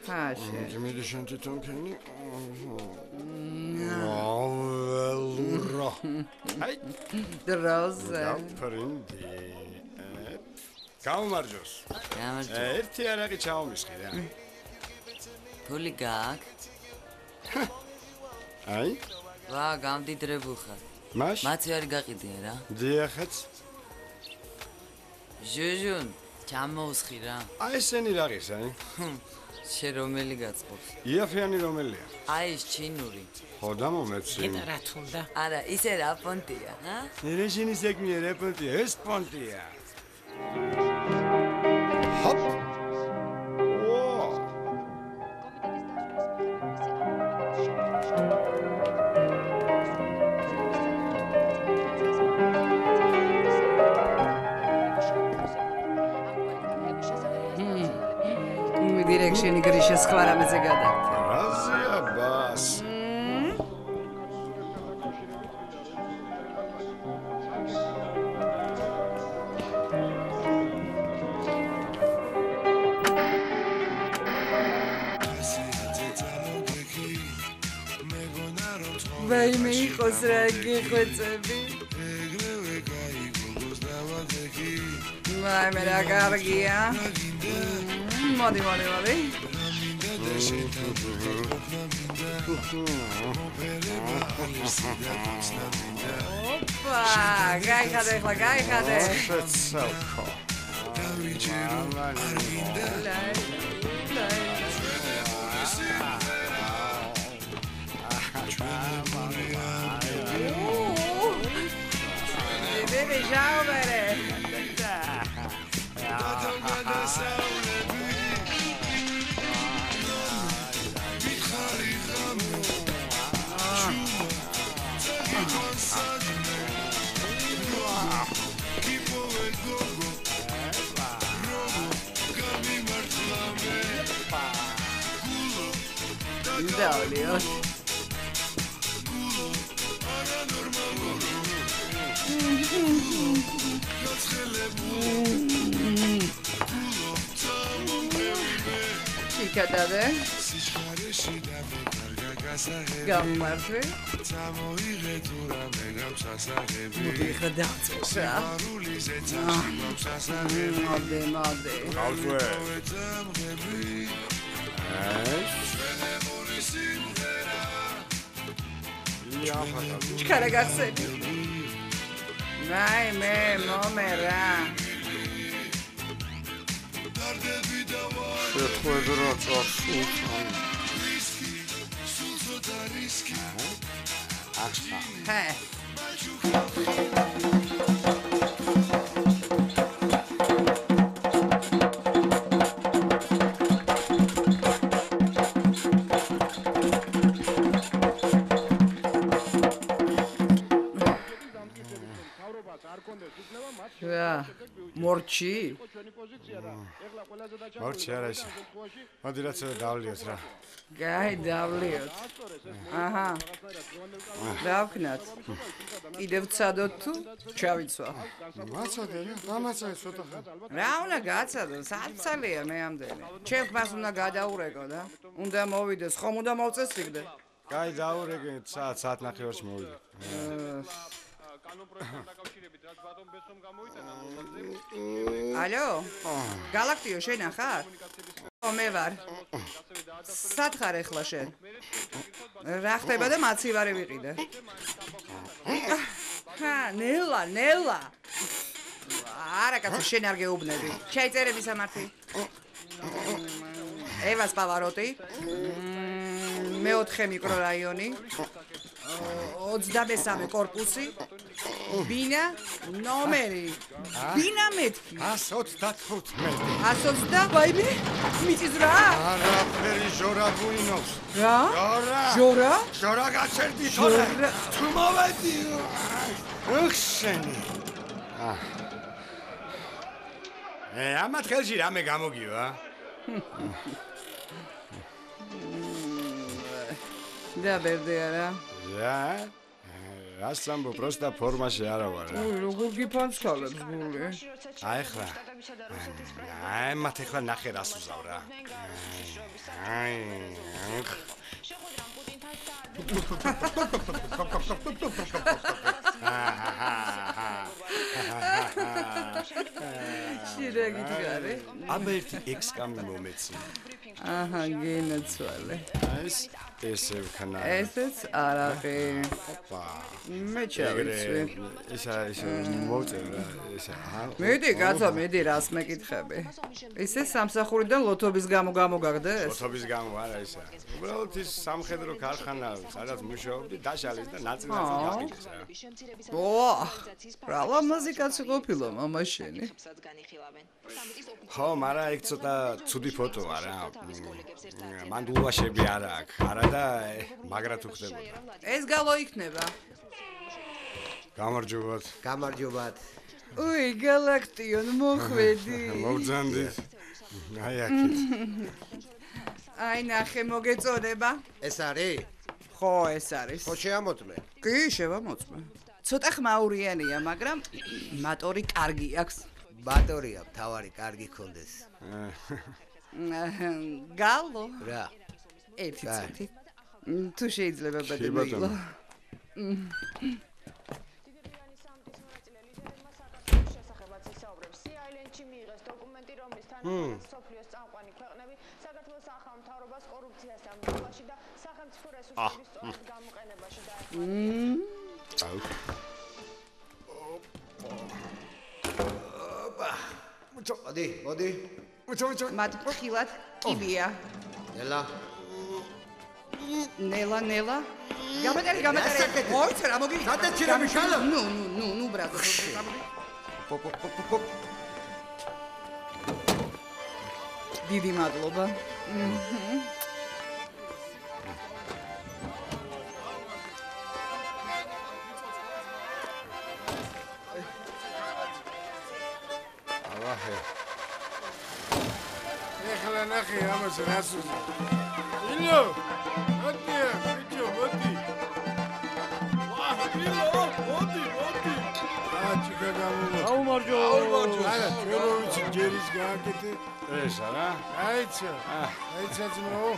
ფაშე. იმედი შენ თვითონ ქენი. აველურა. აი, დროზე. პრინდი. გამარჯოს. გამარჯოს. ერთი არაყი ჩაომისხი რა. ფული გაქვს? აი? ვა, გამდიდრებულ ხარ. მაშ? მათი არ გაყიდიან რა. დიახაც. ჟუჟუნ, ჩამოუსხი რა. აი ესენი რა ღირს, აი? შენ რომელი გაწყობს? იაფიანი რომელია? აი ეს ჩინური. ხო და მომეცი. ეტა რა თუნდა? არა, ისე რა პონტია, ჰა? ერეშინი სეკმია რა პონტია, ეს პონტია. ჰოპ. დირექშენი გრიშას სხვა რამეზე გადავთ. რაზია ბას. ვაიმე იყოს რა გიხვეწები. ვაიმე რა კარგია. მოდი. ოპა, გაიხადე. შეცავქო. Baby, ciao bene. Dios. Chica dade. Gammarfe. Չկարը գացելի Վայ մե մոմերա Շետխոյդրա ծարսուտ Հե მორჩი? მორჩი არა ის. მოდი რაც დავლიოთ რა. გაი დავლიოთ. აჰა. დავქნათ. კიდევ ცადოთ თუ ჩავიცვა. მაცადე რა, გამაცადე ცოტა ხა. რა უნდა გაცადო? საცალია მე ამდენი. ჩემ მას უნდა გადაურეკო და უნდა მოვიდეს, ხომ უნდა მოვწესრიგდე. გაი დაურეკე, საათ ნახევარში მოვიდე. ალო? გალაქტიო შენ ახარ? მე ვარ. სად ხარ ახლა შენ? რა ხდება და მაცივარი ვიყიდე. ნელა. არა კაცო შენ არ გეუბნები. შეიწერები სამართი. ევას პავაროტი. მე-4 მიკრორაიონი. 23 კორპუსი. ბინა ნომერი. ბინა მეთქი. 125. 120 ვაიმე? მიწის რა? არაფერი ჟორა გუინოს. რა? ჟორა? ჟორა გაჩერდი თორე. თუ მოვედი. უხსენი. ამათ ხელში რამე გამოგივა? და ბერდე არა? რა? რას ამბობ, პროსტა ფორმაში არა ვარ რა. ოი, როგორ გიფანცხალებს გული? აი ხლა. აი, მათ ახლა ნახე რას უზავ რა. აი. შირეგიტგარე. აბა ერთი ექსკამი მომეცი. აჰა, გენაცვალე. ესე ვქნა. ესეც არაღი. ოპა. მე ჩავიცვი. ისა მოწერ რა, ისა. მედი კაცო, მედი რას მეკითხები? ისე სამსახურიდან ლოთობის გამო გამოგაგდეს? ლოთობის გამო არა ისა. უბრალოდ ის სამხედრო ქარხანა, სადაც მუშაობდი, დაშალეს და ნაწილ-ნაწილ გახიდეს რა. ოა, რა ლამაზი კაცი ყოფილა მამა შენი. ხო, მაგრამ ეგ ცოტა ცუდი ფოტოა რა. მან ულვაშები არა აქვს, არა და მაგრა თუ ხდებოდა. ეს გალოიქნება. გამარჯობათ. გამარჯობათ. უი, გალაქტიონ მოხვედი. მოგძანდით. აი აქეთ. აი ნახე მოგეწოდება. ეს არის? ხო, ეს არის. ხო შეამოწმე. კი, შევამოწმე. ცოტა ხმაურიანია, მაგრამ მატორი კარგი აქვს. ბატორია, თავარი კარგი კონდეს. გალო. რა? ერთი წუთი. თუ შეიძლება ბადმეილო. სოფლიოს წამყვანი ქვეყნები საქართველოს ახალ მთავრობას კორუფციას ამბობაში და სახელმწიფო რესურსების სწორად გამოყენებაში აუ. მოდი. მათ ფრთხილად კიბია. ნელა. გამატარი. ოი, რა მოგი? სადაც რა მიშალა? ნუ, ბრატო. დიდი მადლობა. ალაჰე. ეხლა ნახე ამას რას უზო. ილო, მოდი, ბიჭო, მოდი. ვაჰ, ილო, მოდი. აჩიკა გამომო. აუმარჯო. არა, ჩვენ ვიცი ჯერის გააკეთე. ესა რა? აიცა ძმაო.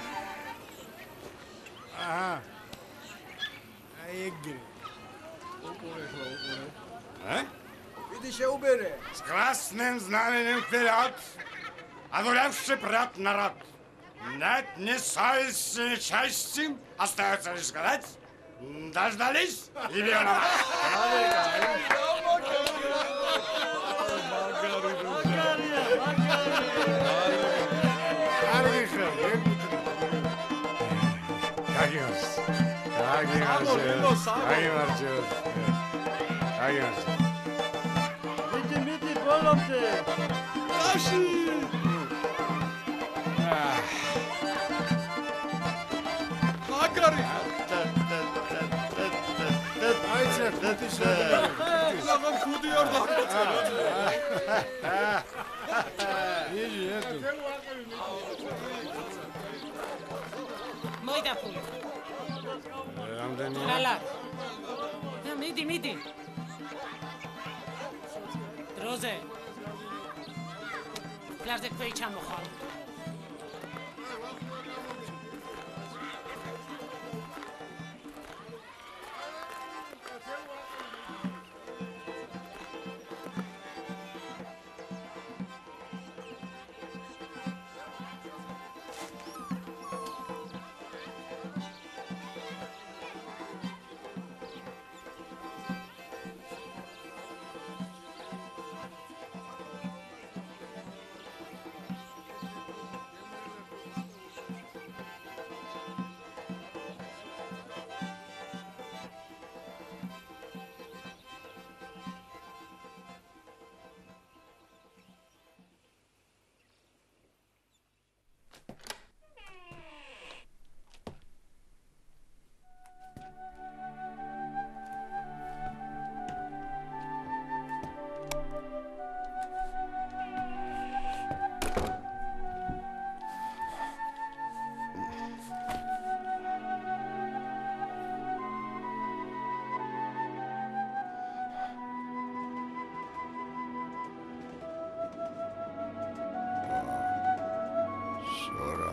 აჰა. აი ეგრე. უყურე. Иди შეუბერე. С красным знаменем вперед! Одуревший брат народ! Нет ни совести, ни чести, остается лишь сказать, дождались и верно. მიდი ბოლომდე. Აში! მაგარი. აიცა, ხუთი ლაღან ხუთი არ დაგწერა. იი, ეტო. მოიდაფული. რამდენია? ხალა. მიდი. დროზე. პლაჟზე ქვეი ჩამოხვალ. შორა.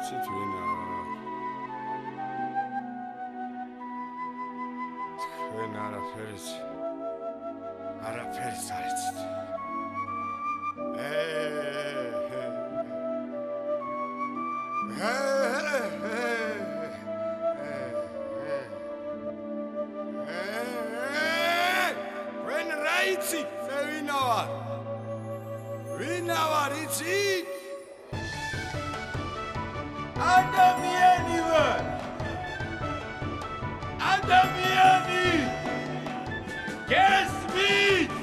ეცით ვინა თქვენ არაფერიც არ იცით ვენ რა იცით მე ვინა ვარ იცით ადამიანი ვარ ადამიანი გესმით